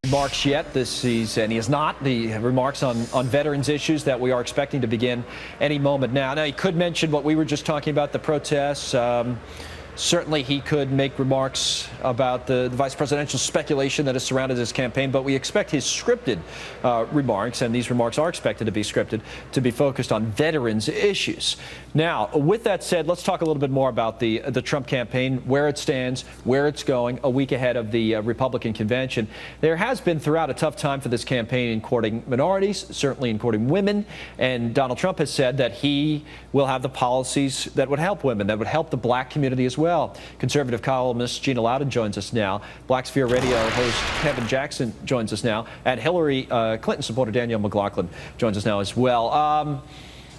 remarks yet this season. He has not. The remarks on veterans issues that we are expecting to begin any moment now. Now, he could mention what we were just talking about, the protests. Certainly, he could make remarks about the vice presidential speculation that has surrounded his campaign, but we expect his scripted remarks, and these remarks are expected to be scripted, to be focused on veterans issues. Now, with that said, let's talk a little bit more about the Trump campaign, where it stands, where it's going, a week ahead of the Republican convention. There has been throughout a tough time for this campaign in courting minorities, certainly in courting women, and Donald Trump has said that he will have the policies that would help women, that would help the black community as well. Conservative columnist Gina Loudon joins us now. Black Sphere Radio host Kevin Jackson joins us now. And Hillary Clinton supporter Danielle McLaughlin joins us now as well.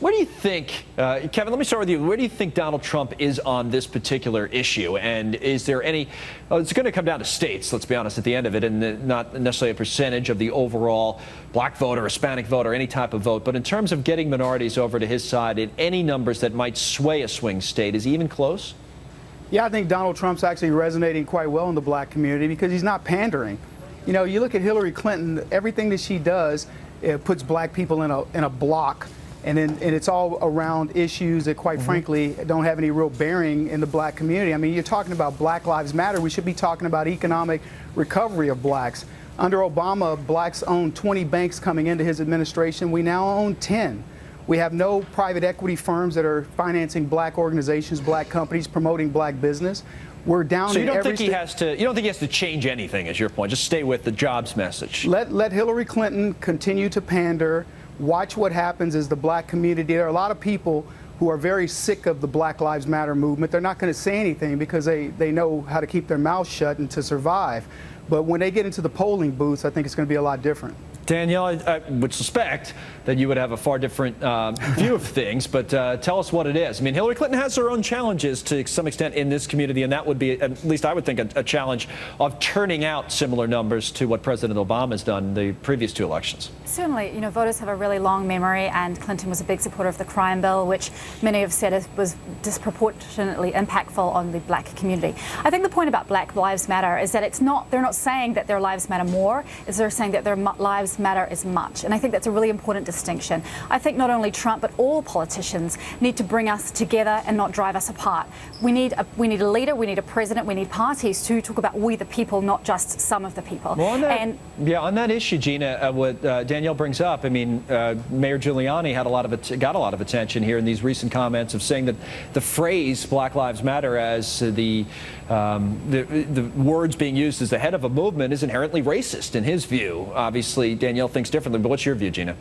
Where do you think, Kevin, let me start with you. Where do you think Donald Trump is on this particular issue? And is there any, it's going to come down to states, let's be honest, at the end of it, and not necessarily a percentage of the overall black vote or Hispanic vote or any type of vote. But in terms of getting minorities over to his side in any numbers that might sway a swing state, is he even close? Yeah, I think Donald Trump's actually resonating quite well in the black community because he's not pandering. You know, you look at Hillary Clinton, everything that she does, it puts black people in a block, and it's all around issues that, quite frankly, don't have any real bearing in the black community. I mean, you're talking about Black Lives Matter. We should be talking about economic recovery of blacks. Under Obama, blacks owned 20 banks coming into his administration. We now own 10. We have no private equity firms that are financing black organizations, black companies, promoting black business. We're down. So you don't think he has to? You don't think he has to change anything? Is your point? Just stay with the jobs message. Let Hillary Clinton continue to pander. Watch what happens as the black community. There are a lot of people who are very sick of the Black Lives Matter movement. They're not going to say anything because they know how to keep their mouths shut and to survive. But when they get into the polling booths, I think it's going to be a lot different. Danielle, I would suspect that you would have a far different view of things, but tell us what it is. I mean, Hillary Clinton has her own challenges to some extent in this community, and that would be, at least I would think, a challenge of turning out similar numbers to what President Obama has done in the previous two elections. Certainly, you know, voters have a really long memory, and Clinton was a big supporter of the crime bill, which many have said was disproportionately impactful on the black community. I think the point about Black Lives Matter is that they're not saying that their lives matter more, they're saying that their lives matter as much. And I think that's a really important distinction. I think not only Trump, but all politicians need to bring us together and not drive us apart. We need a leader, we need a president, we need parties to talk about we the people, not just some of the people. Well, on that issue, Gina, what Danielle brings up, I mean, Mayor Giuliani got a lot of attention here in these recent comments of saying that the phrase Black Lives Matter as the words being used as the head of a movement is inherently racist in his view. Obviously, Danielle thinks differently, but what's your view, Gina?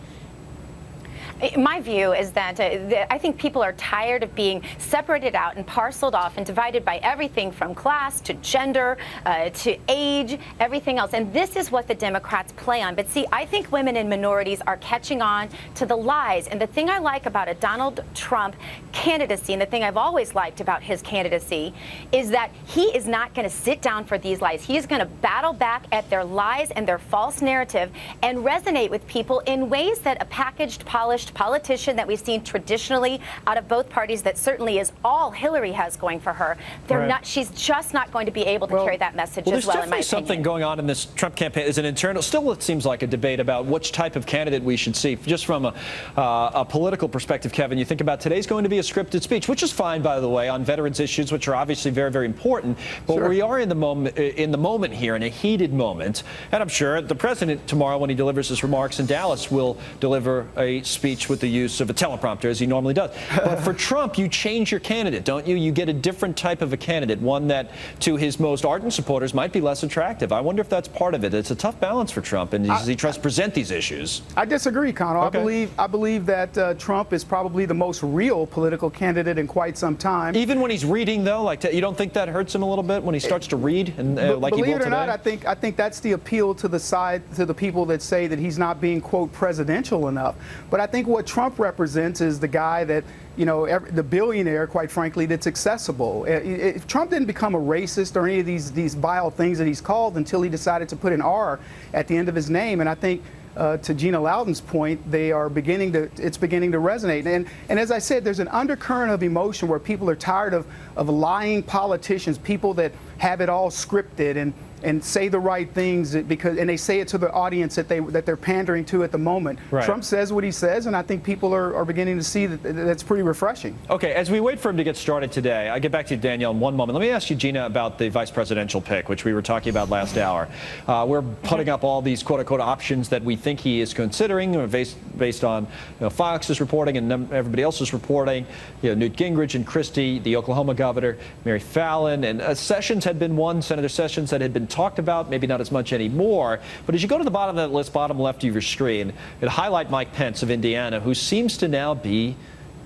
My view is that I think people are tired of being separated out and parceled off and divided by everything from class to gender to age, everything else. And this is what the Democrats play on. But see, I think women and minorities are catching on to the lies. And the thing I like about a Donald Trump candidacy, and the thing I've always liked about his candidacy, is that he is not going to sit down for these lies. He is going to battle back at their lies and their false narrative and resonate with people in ways that a packaged, polished politician that we've seen traditionally out of both parties, that certainly is all Hillary has going for her. She's just not going to be able to carry that message as well, in my opinion. There's something going on in this Trump campaign. Is an internal, still it seems like a debate about which type of candidate we should see. Just from a political perspective, Kevin, you think about today's going to be a scripted speech, which is fine, by the way, on veterans issues, which are obviously very, very important. But we are in the moment here, in a heated moment, and I'm sure the president tomorrow, when he delivers his remarks in Dallas, will deliver a speech with the use of a teleprompter, as he normally does. But for Trump, you change your candidate, don't you? You get a different type of a candidate, one that to his most ardent supporters might be less attractive. I wonder if that's part of it. It's a tough balance for Trump, and as he tries to present these issues. I disagree, Connor. Okay. I believe that Trump is probably the most real political candidate in quite some time. Even when he's reading, though, like you don't think that hurts him a little bit when he starts to read, and like he will today? Believe it or not, I think that's the appeal to the people that say that he's not being, quote, presidential enough. But I think what Trump represents is the guy that, you know, the billionaire, quite frankly, that's accessible. Trump didn't become a racist or any of these vile things that he's called until he decided to put an R at the end of his name. And I think, to Gina Loudon's point, it's beginning to resonate. And as I said, there's an undercurrent of emotion where people are tired of lying politicians, people that have it all scripted and say the right things and they say it to the audience that they're pandering to at the moment. Right. Trump says what he says, and I think people are beginning to see that that's pretty refreshing. Okay, as we wait for him to get started today, I get back to you, Danielle, in one moment. Let me ask you, Gina, about the vice presidential pick, which we were talking about last hour. We're putting up all these quote-unquote options that we think he is considering, based on Fox's reporting and everybody else's reporting. Newt Gingrich and Christie, the Oklahoma governor, Mary Fallon, and Sessions had been one, Senator Sessions, that had been talked about, maybe not as much anymore. But as you go to the bottom of that list, bottom left of your screen, it highlight Mike Pence of Indiana, who seems to now be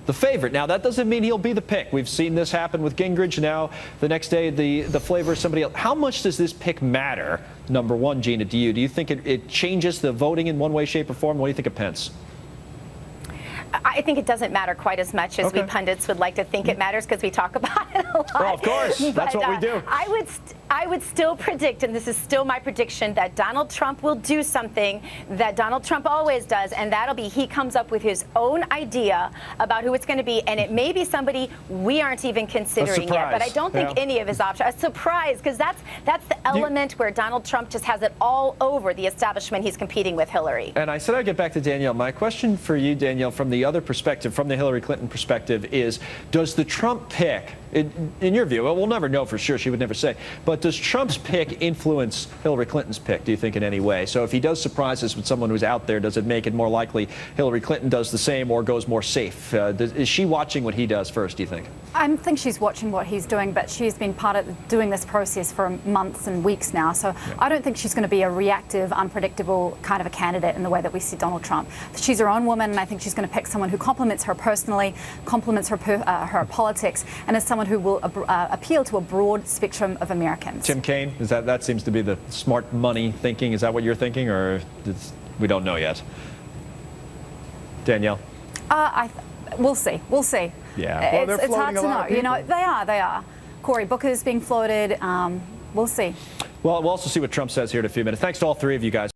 the favorite. Now, that doesn't mean he'll be the pick. We've seen this happen with Gingrich. Now, the next day, the flavor is somebody else. How much does this pick matter, number one, Gina, to you? Do you think it changes the voting in one way, shape, or form? What do you think of Pence? I think it doesn't matter quite as much as we pundits would like to think it matters, because we talk about it a lot. Well, of course. That's what we do. I would still predict, and this is still my prediction, that Donald Trump will do something that Donald Trump always does, and that'll be he comes up with his own idea about who it's going to be, and it may be somebody we aren't even considering yet. But I don't think any of his options. A surprise, because that's the element where Donald Trump just has it all over the establishment he's competing with Hillary. And I said I'd get back to Danielle. My question for you, Danielle, from the other perspective, from the Hillary Clinton perspective, is does the Trump pick, in your view, well, we'll never know for sure, she would never say, but does Trump's pick influence Hillary Clinton's pick, do you think, in any way? So if he does surprise us with someone who's out there, does it make it more likely Hillary Clinton does the same or goes more safe? Is she watching what he does first, do you think? I think she's watching what he's doing, but she's been part of doing this process for months and weeks now. So I don't think she's going to be a reactive, unpredictable kind of a candidate in the way that we see Donald Trump. She's her own woman, and I think she's going to pick someone who complements her personally, complements her politics, and is someone who will appeal to a broad spectrum of Americans. Tim Kaine, that seems to be the smart money thinking. Is that what you're thinking, or we don't know yet? Danielle? We'll see. We'll see. Yeah. Well, it's hard to know. You know, they are. Cory Booker's being floated. We'll see. Well, we'll also see what Trump says here in a few minutes. Thanks to all three of you guys.